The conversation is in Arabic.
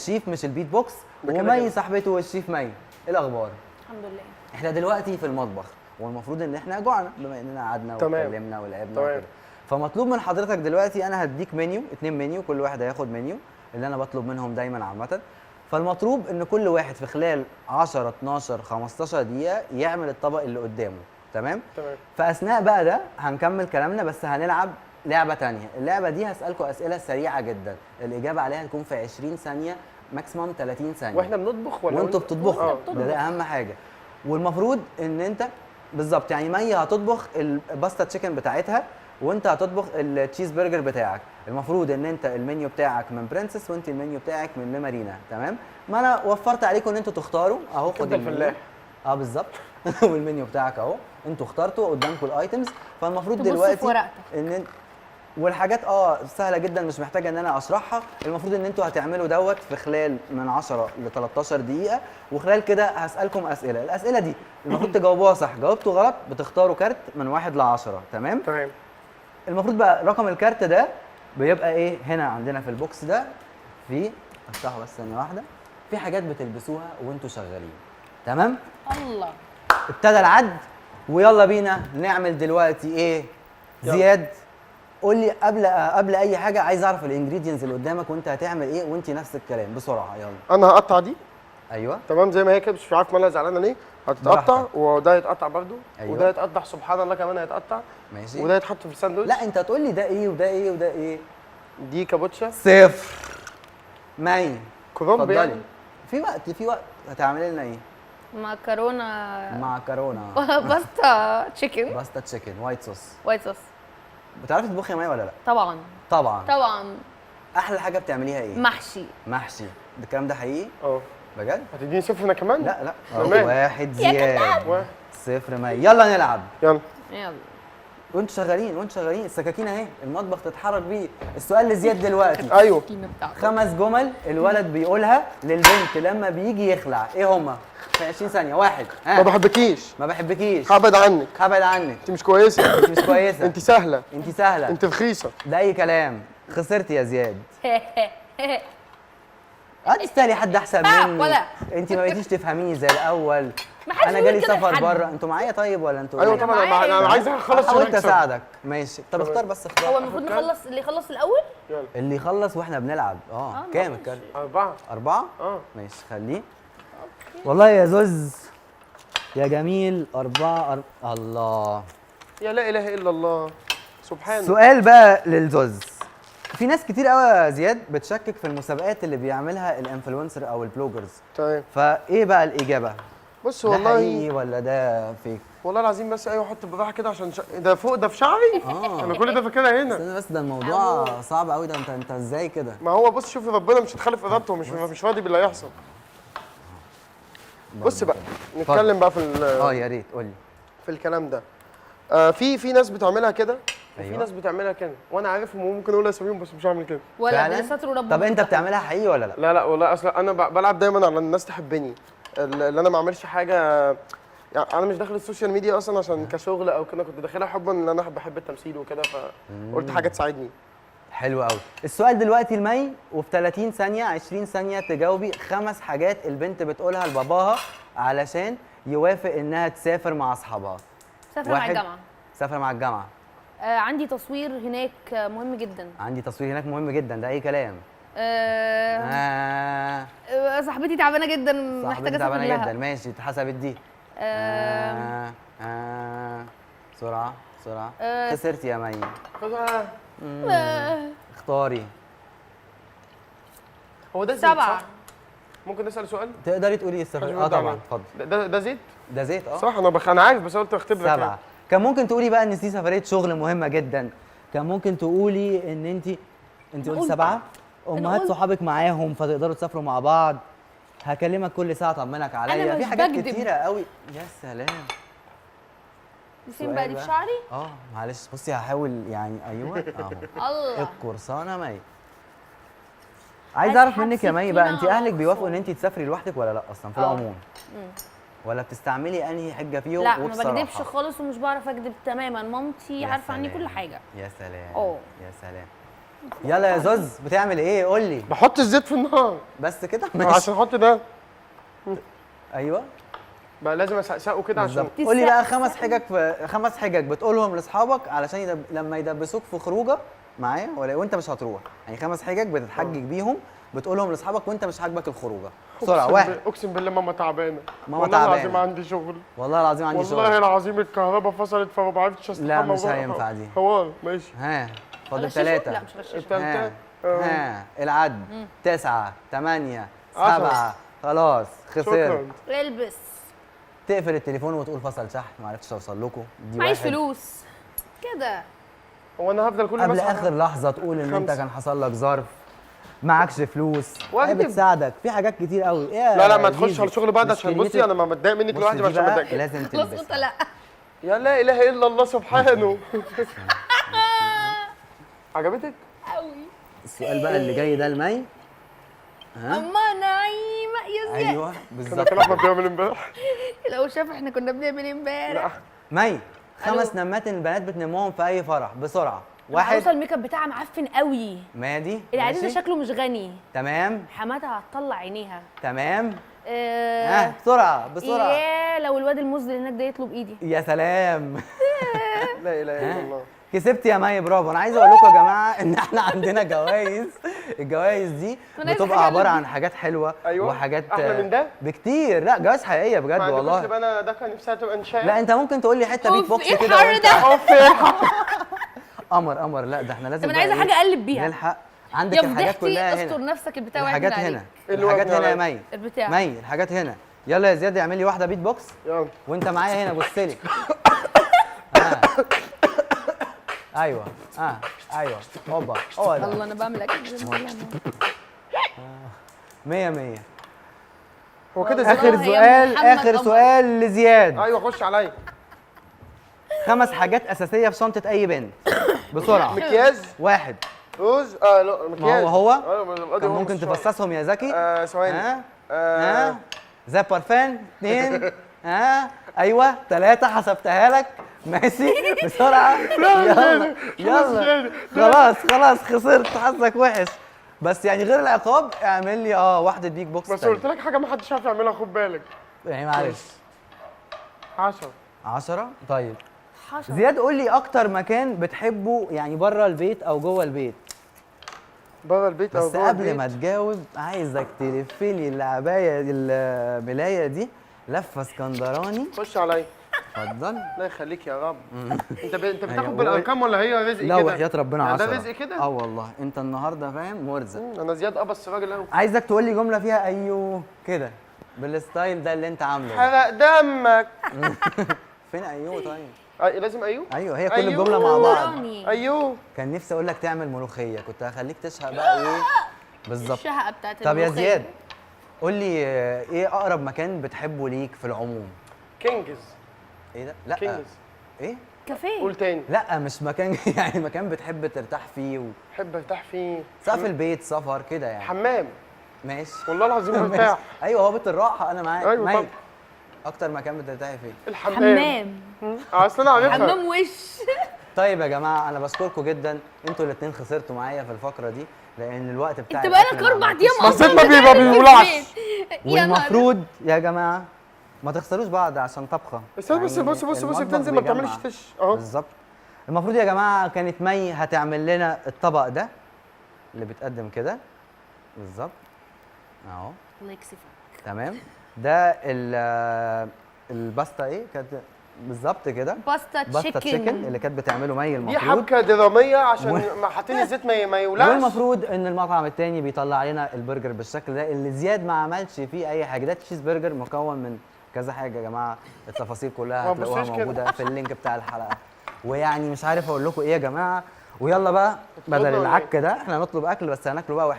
الشيف مش البيت بوكس، ده كده ومي كده. صاحبته والشيف مي. ايه الاخبار؟ الحمد لله. احنا دلوقتي في المطبخ، والمفروض ان احنا جوعنا بما اننا قعدنا تمام. واتكلمنا ولعبنا تمام. وكده. فمطلوب من حضرتك دلوقتي، انا هديك منيو، 2 منيو، كل واحد هياخد منيو اللي انا بطلب منهم دايما عامه. فالمطلوب ان كل واحد في خلال 10 12 15 دقيقه يعمل الطبق اللي قدامه. تمام؟ تمام. فاثناء بقى ده هنكمل كلامنا، بس هنلعب لعبه تانية. اللعبه دي هسالكم اسئله سريعه جدا، الاجابه عليها هتكون في 20 ثانيه، ماكسيموم 30 ثانيه. واحنا بنطبخ ولا وانتوا وانت- بتطبخوا، اه ده اهم حاجه. والمفروض ان انت بالظبط، يعني مي هتطبخ الباستا تشيكن بتاعتها، وانت هتطبخ التشيز برجر بتاعك. المفروض ان انت المنيو بتاعك من برنسس، وانت المنيو بتاعك من مارينا. تمام؟ ما انا وفرت عليكم ان انتوا تختاروا اهو. خد كبدة المنيو. الفلاح. اه بالظبط. والمنيو بتاعك اهو، انتوا اخترتوا قدامكم الايتمز. فالمفروض تبص في دلوقتي ورقتك. ان والحاجات سهله جدا، مش محتاجه ان انا اشرحها. المفروض ان انتوا هتعملوا دوت في خلال من 10 ل 13 دقيقه، وخلال كده هسالكم اسئله. الاسئله دي المفروض تجاوبوها صح، جاوبتوا غلط بتختاروا كارت من 1 ل 10. تمام؟ تمام. المفروض بقى رقم الكارت ده بيبقى ايه هنا عندنا في البوكس ده. في افتحه بس ثانيه واحده، في حاجات بتلبسوها وانتوا شغالين. تمام؟ الله. ابتدى العد، ويلا بينا نعمل دلوقتي ايه؟ يلا. زياد قول لي قبل اي حاجه، عايز اعرف الانجريدينتس اللي قدامك وانت هتعمل ايه، وانت نفس الكلام بسرعه يلا. انا هقطع دي ايوه تمام زي ما هي كده، مش عارف مالها زعلانه ليه. هتتقطع براحتك. وده يتقطع برضو. أيوة. وده يتقطع سبحان الله كمان هيتقطع. ماشي. وده يتحط في الساندوتش. لا انت هتقول لي ده ايه وده ايه وده ايه. دي كابوتشا. صفر. مي كرنب اتفضلي. يعني. في وقت هتعملي لنا ايه؟ مكرونه. معكرونه باستا تشيكن باستا تشيكن وايت صوص. وايت صوص. بتعرفي تطبخي يا مي ولا لا؟ طبعا طبعا. طبعا. احلى حاجه بتعمليها ايه؟ محشي. محشي. ده الكلام ده حقيقي؟ اه بجد؟ هتديني صفر انا كمان؟ لا لا. تمام. واحد يا زياد. واحد. صفر مي. يلا نلعب. يلا. يلا. وانتوا شغالين السكاكين اهي، المطبخ تتحرك بيه. السؤال لزياد دلوقتي، ايوه. السكينة بتاعته. 5 جمل الولد بيقولها للبنت لما بيجي يخلع، ايه هما؟ في 20 ثانية. واحد. ما بحبكيش. ما بحبكيش. هبعد عنك. هبعد عنك. انت مش كويسه. انت مش كويسة. انت سهله. انت سهلة. انت رخيصه. ده اي كلام. خسرت يا زياد. تستاهلي حد احسن مني. ولا. انت ما بقيتيش تفهميني زي الاول. ما حدش انا بيقول جالي كده سفر لحد. بره، انتوا معايا طيب ولا انتوا ايوه ايه؟ طبعا انا عايز اخلص حاولت ونكسب. اساعدك. ماشي. طب اختار بس اختار. هو المفروض نخلص اللي يخلص الاول. يلا. اللي يخلص واحنا بنلعب. كام ماشي. الكارت؟ 4. 4؟ اه ماشي خليه. والله يا زوز يا جميل. 4 الله. يا لا اله الا الله سبحان. سؤال بقى للزوز. في ناس كتير قوي يا زياد بتشكك في المسابقات اللي بيعملها الانفلونسر او البلوجرز، تمام. فايه بقى الاجابه؟ بص ده حقيقي والله ولا ده فيك؟ والله العظيم بس ايوه حط بالراحه كده عشان ده فوق ده في شعري. انا كل ده فاكرها هنا. استنى بس، ده الموضوع صعب قوي ده. انت ازاي كده؟ ما هو بص شوف ربنا مش هتخالف ارادته، مش راضي باللي هيحصل. بص بقى نتكلم بقى في يا ريت قول لي. في الكلام ده. في ناس بتعملها كده وفي أيوة. ناس بتعملها كده، وانا عارفهم وممكن اقول اساميهم بس مش هعمل كده. ولا فعلاً؟ بستر ربنا. طب انت بتعملها حقيقي ولا لا؟ لا والله اصلا انا بلعب دايما على الناس تحبني، اللي انا ما اعملش حاجه. يعني انا مش داخل السوشيال ميديا اصلا عشان كشغل او كده، كنت داخلها حبا ان انا بحب التمثيل وكده، فقلت حاجه تساعدني. حلو قوي. السؤال دلوقتي المي، وفي 30 ثانيه 20 ثانيه تجاوبي 5 حاجات البنت بتقولها لباباها علشان يوافق انها تسافر مع اصحابها. سافر مع واحد. الجامعه. سافر مع الجامعه. عندي تصوير هناك مهم جدا. عندي تصوير هناك مهم جدا، ده اي كلام. آه. صاحبتي تعبانه جدا صاحبتي محتاجه اسافر تعبانه لها. جدا. ماشي اتحسبت دي. بسرعه بسرعه. خسرتي يا مي. اختاري. هو ده زيت 7. صح؟ ممكن نسال سؤال؟ تقدري تقولي السفر. حاجة طبعا بتعمل. اتفضل. ده زيت؟ ده زيت. صح انا عارف بس قلت اختبرك. 7. كان ممكن تقولي بقى ان دي سفريه شغل مهمه جدا. كان ممكن تقولي ان انت قلتي 7 امهات قلت. صحابك معاهم فتقدروا تسافروا مع بعض. هكلمك كل ساعه اطمنك عليا. أنا في مش حاجات بكدب. كتيره قوي. يا سلام. دي فين بقى؟ دي في سؤال شعري؟ معلش بصي هحاول يعني. ايوه اهو. الله. القرصانه مي. عايز عايز اعرف حد منك يا مي سكينة بقى، انت على اهلك بيوافقوا ان القرصان. انت تسافري لوحدك ولا لا اصلا في العموم؟ ولا بتستعملي انهي حجه فيهم؟ لا ما وبصراحة. بكدبش خالص ومش بعرف اكدب تماما. مامتي يا عارفه عني سلام. كل حاجه. يا سلام. اه. يا سلام. يلا يا زوز بتعمل ايه قول لي. بحط الزيت في النار بس كده ماشي. عشان احط ده ايوه بقى لازم اسقسقه كده عشان بالظبط. قول لي بقى خمس حجج بتقولهم لاصحابك علشان لما يدبسوك في خروجه معايا وانت مش هتروح، يعني 5 حجج بتتحجج بيهم بتقولهم لاصحابك وانت مش عاجبك الخروجه. بسرعه. واحد. اقسم بالله ماما تعبانه. ماما والله تعبانة. العظيم عندي شغل. والله العظيم عندي شغل. والله العظيم الكهرباء فصلت فما بعرفتش استحمى. لا مش هينفع دي. حوار ماشي. ها فاضل غششه؟ 3. لا مش غششه. التالتة ها العد 9 8 10. 7 خلاص خسرت. شكرا. البس. تقفل التليفون وتقول فصل شحن ما عرفتش اوصل لكم. دي معيش واحد. فلوس كده. هو انا هفضل كل قبل بس اخر لحظه تقول ان انت 5. كان حصل لك ظرف معكش فلوس هي واجب. بتساعدك في حاجات كتير قوي. إيه لا ما يا تدخلش زيزو؟ على الشغل بعد مش عشان بصي كرييتيف. انا ما متضايق منك بص لوحدي دي عشان بقى بتضايق. لازم خلاص قلت تلبسها. لا. يا لا اله الا الله سبحانه. عجبتك؟ قوي. السؤال بقى اللي جاي ده المي. ها اما نعيمه يا زياد. ايوه كنا بالظبط كان احمد بيعمل امبارح. لو شاف احنا كنا بنعمل ايه امبارح. مي. 5 ألو. نمات البنات بتنموهم في اي فرح بسرعه. العروسه واحد. الميك اب بتاعها معفن قوي. مادي العريس ده ماشي. شكله مش غني. تمام حماتها هتطلع عينيها. تمام. آه. ها بسرعه بسرعه. ياه لو الواد المزد اللي هناك ده يطلب ايدي. يا سلام. لا اله الا الله. كسبت يا مي برافو. انا عايز اقول لكم يا جماعه ان احنا عندنا جوائز. الجوائز دي أنا عايزة بتبقى حاجة عباره أقلب عن حاجات حلوه أيوة. وحاجات أحلى من ده؟ بكتير. لا جوائز حقيقيه بجد ما عندكوش والله. تبقى انا ده كان نفسها تبقى انشاء. لا انت ممكن تقول لي حته بيت أوف، بوكس إيه كده الحر وانت ده؟ اوف يا قمر لا ده احنا لازم طب انا بقى عايزه إيه؟ حاجه اقلب بيها. نلحق. عندك يا الحاجات فضحتي كلها استر هنا. نفسك البتاع الحاجات وعدنا هنا. عليك. اللي هو الحاجات ابن هنا يا عليك. مي. البتاع. مي الحاجات هنا. يلا يا زياد اعمل لي واحده بيت بوكس يلا وانت معايا هنا بص لي. ايوه ايوه هوبا هو ده. الله انا بعمل اكل زي ما أنا. 100 هو كده والله. زي اخر يا سؤال محمد اخر قمر. سؤال لزياد. ايوه خش عليا. 5 حاجات اساسيه في شنطه اي بنت بسرعه. مكياج واحد. روز لا مكياج هو ايوه ما القاضي كان هو ممكن مش شرط. تفصصهم يا زكي. ثواني ها ها ذا بارفان 2 ها ايوه 3 حسبتها لك ماشي بسرعه. يلا خلاص خسرت حظك وحش بس يعني غير العقاب اعمل لي واحده بيك بوكس بس تاني. قلت لك حاجه ما حدش عارف يعملها خد بالك. يعني معلش 10 10 طيب. حشرة. زياد قول لي اكتر مكان بتحبه يعني بره البيت او جوه البيت. بره البيت او بس جوه قبل البيت. ما تجاوب عايزك تلف لي العبايه الملايه دي لفه اسكندراني. خش عليا. اتفضل. الله يخليك يا رب. انت بتاخد أيوة. بالارقام ولا هي رزق لا كده؟ وحياة ربنا يعني 10. ده رزق كده؟ والله انت النهارده فاهم مرزق. انا زياد بس راجل قوي. عايزك تقول لي جمله فيها ايوه كده بالستايل ده اللي انت عامله ده. حرق دمك. فين ايوه طيب. لازم ايوه. ايوه هي كل أيوه. الجمله مع بعض. اسكندراني. ايوه كان نفسي اقول لك تعمل ملوخيه كنت هخليك تشهق بقى ايه بالظبط. الشهقه بتاعت طب يا الملوخية. زياد قول لي ايه اقرب مكان بتحبه ليك في العموم. كينجز. ايه ده لا كينجز. ايه كافيه. قول تاني. لا مش مكان يعني مكان بتحب ترتاح فيه احب ارتاح فيه. سقف البيت سفر كده يعني. حمام. ماشي والله العظيم ماشي. مرتاح. ايوه هو بيت الراحه انا معاك. أيوة مي. طبعا. اكتر مكان بترتاحي فيه. الحمام. حمام. اصل انا عارفها. حمام وش. طيب يا جماعه انا بشكركم جدا انتوا الاثنين خسرتوا معايا في الفقره دي لان الوقت بتاع انت بقالك الأكل ما 4 عملتوش. ايام بس اصلا انت بيبقى بتعمل في بيولعش. البيت. يا نهار والمفروض يا جماعه ما تخسروش بعض عشان طبخه. بس بص المطبخ بتنزل ما بيجمع. بتعملش فش اهو. بالظبط. المفروض يا جماعه كانت مي هتعمل لنا الطبق ده اللي بيتقدم كده بالظبط اهو الله يكسفك. تمام. ده الباستا ايه كانت بالظبط كده. باستا باستا تشيكن تشيكن. اللي كانت بتعمله مي دي المفروض. حبكه دراميه عشان ما حاطين الزيت ما يولعش. والمفروض ان المطعم التاني بيطلع لنا البرجر بالشكل ده اللي زياد ما عملش فيه اي حاجه. ده تشيز برجر مكون من كذا حاجه يا جماعه. التفاصيل كلها ما هتلاقوها تبصوش كده. موجوده في اللينك بتاع الحلقه. ويعني مش عارف اقول لكم ايه يا جماعه. ويلا بقى بدل ولا إيه؟ العك ده احنا هنطلب اكل بس هناكله بقى